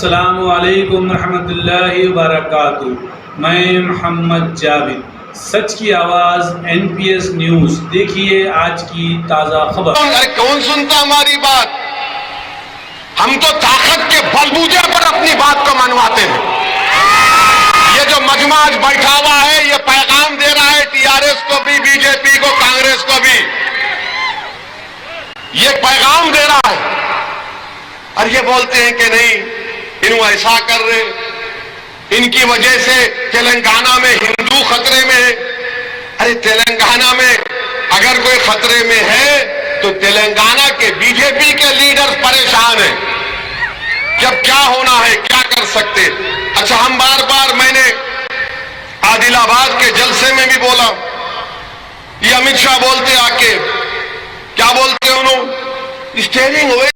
अस्सलामु अलैकुम रहमतुल्लाहि व बरकातुहू। मैं मोहम्मद जावेद, सच की आवाज़ NPS न्यूज़। देखिए आज की ताज़ा खबर। अरे कौन सुनता हमारी बात? हम तो ताकत के बलबूते पर अपनी बात को मनवाते हैं। ये जो मजमा आज बैठा हुआ है, ये पैगाम दे रहा है TRS को भी, BJP को, कांग्रेस को भी। ये पैगाम दे रहा है और ये बोलते हैं कि नहीं, इन ऐसा कर रहे, इनकी वजह से तेलंगाना में हिंदू खतरे में है। अरे तेलंगाना में अगर कोई खतरे में है तो तेलंगाना के BJP के लीडर्स परेशान हैं कि अब क्या होना है, क्या कर सकते। अच्छा, हम बार बार, मैंने आदिलाबाद के जलसे में भी बोला, ये अमित शाह बोलते आके, क्या बोलते उन्होंने, स्टेयरिंग व्हील